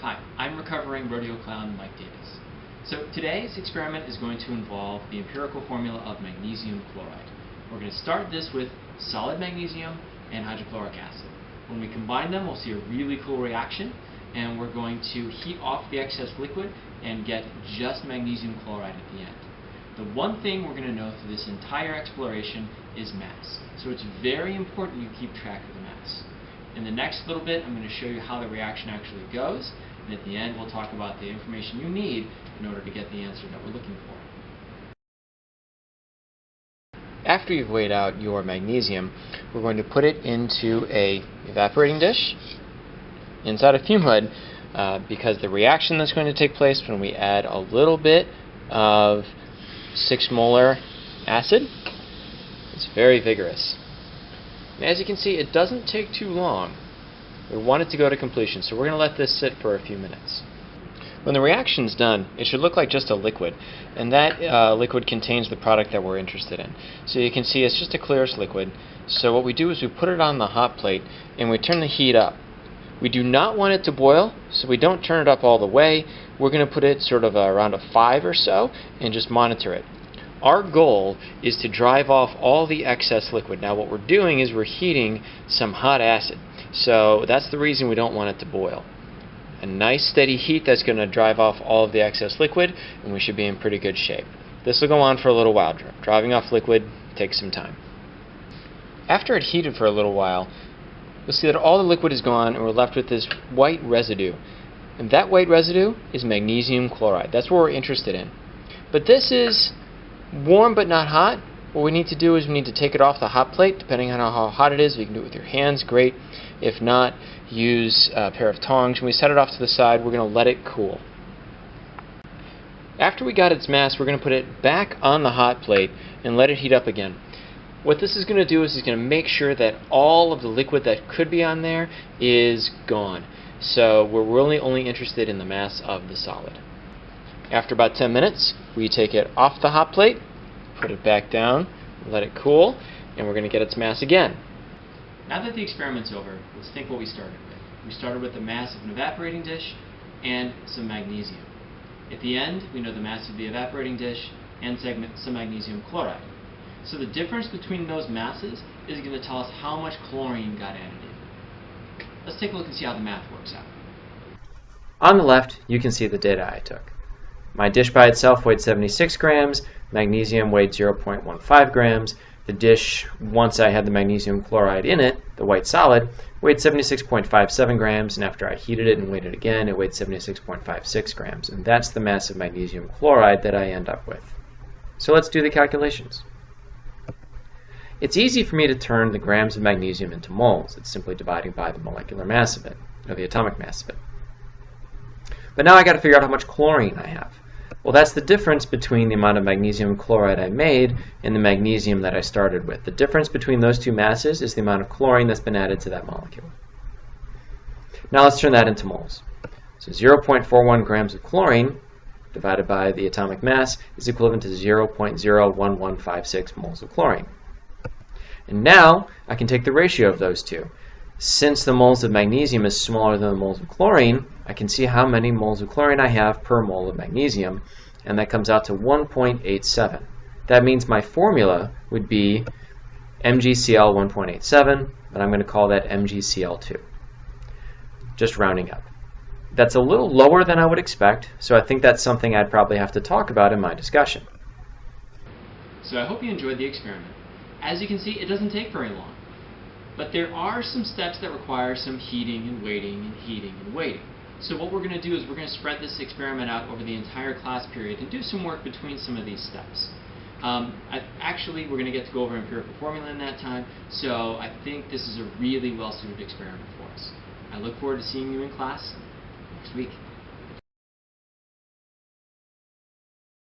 Hi, I'm recovering rodeo clown Mike Davis. So today's experiment is going to involve the empirical formula of magnesium chloride. We're going to start this with solid magnesium and hydrochloric acid. When we combine them, we'll see a really cool reaction, and we're going to heat off the excess liquid and get just magnesium chloride at the end. The one thing we're going to know through this entire exploration is mass. So it's very important you keep track of the mass. In the next little bit, I'm going to show you how the reaction actually goes, and at the end we'll talk about the information you need in order to get the answer that we're looking for. After you've weighed out your magnesium, we're going to put it into a evaporating dish inside a fume hood because the reaction that's going to take place when we add a little bit of 6 molar acid is very vigorous. And as you can see, it doesn't take too long. We want it to go to completion, so we're going to let this sit for a few minutes. When the reaction's done, it should look like just a liquid, and that liquid contains the product that we're interested in. So you can see it's just a clearish liquid. So what we do is we put it on the hot plate and we turn the heat up. We do not want it to boil, so we don't turn it up all the way. We're going to put it sort of around a 5 or so and just monitor it. Our goal is to drive off all the excess liquid. Now what we're doing is we're heating some hot acid. So that's the reason we don't want it to boil. A nice steady heat that's going to drive off all of the excess liquid, and we should be in pretty good shape. This will go on for a little while. Driving off liquid takes some time. After it heated for a little while, you'll see that all the liquid is gone and we're left with this white residue. And that white residue is magnesium chloride. That's what we're interested in. But this is warm but not hot. What we need to do is we need to take it off the hot plate. Depending on how hot it is, if you can do it with your hands, great. If not, use a pair of tongs. When we set it off to the side, we're going to let it cool. After we got its mass, we're going to put it back on the hot plate and let it heat up again. What this is going to do is it's going to make sure that all of the liquid that could be on there is gone. So we're really only interested in the mass of the solid. After about 10 minutes, we take it off the hot plate, put it back down, let it cool, and we're going to get its mass again. Now that the experiment's over, let's think what we started with. We started with the mass of an evaporating dish and some magnesium. At the end, we know the mass of the evaporating dish and some magnesium chloride. So the difference between those masses is going to tell us how much chlorine got added in. Let's take a look and see how the math works out. On the left, you can see the data I took. My dish by itself weighed 76 grams, magnesium weighed 0.15 grams. The dish, once I had the magnesium chloride in it, the white solid, weighed 76.57 grams, and after I heated it and weighed it again, it weighed 76.56 grams. And that's the mass of magnesium chloride that I end up with. So let's do the calculations. It's easy for me to turn the grams of magnesium into moles. It's simply dividing by the molecular mass of it, or the atomic mass of it. But now I got to figure out how much chlorine I have. Well, that's the difference between the amount of magnesium chloride I made and the magnesium that I started with. The difference between those two masses is the amount of chlorine that's been added to that molecule. Now let's turn that into moles. So 0.41 grams of chlorine divided by the atomic mass is equivalent to 0.01156 moles of chlorine. And now I can take the ratio of those two. Since the moles of magnesium is smaller than the moles of chlorine, I can see how many moles of chlorine I have per mole of magnesium, and that comes out to 1.87. That means my formula would be MgCl 1.87, but I'm going to call that MgCl2. Just rounding up. That's a little lower than I would expect, so I think that's something I'd probably have to talk about in my discussion. So I hope you enjoyed the experiment. As you can see, it doesn't take very long. But there are some steps that require some heating and waiting and heating and waiting. So what we're going to do is we're going to spread this experiment out over the entire class period and do some work between some of these steps. Actually, we're going to get to go over empirical formula in that time, so I think this is a really well-suited experiment for us. I look forward to seeing you in class next week.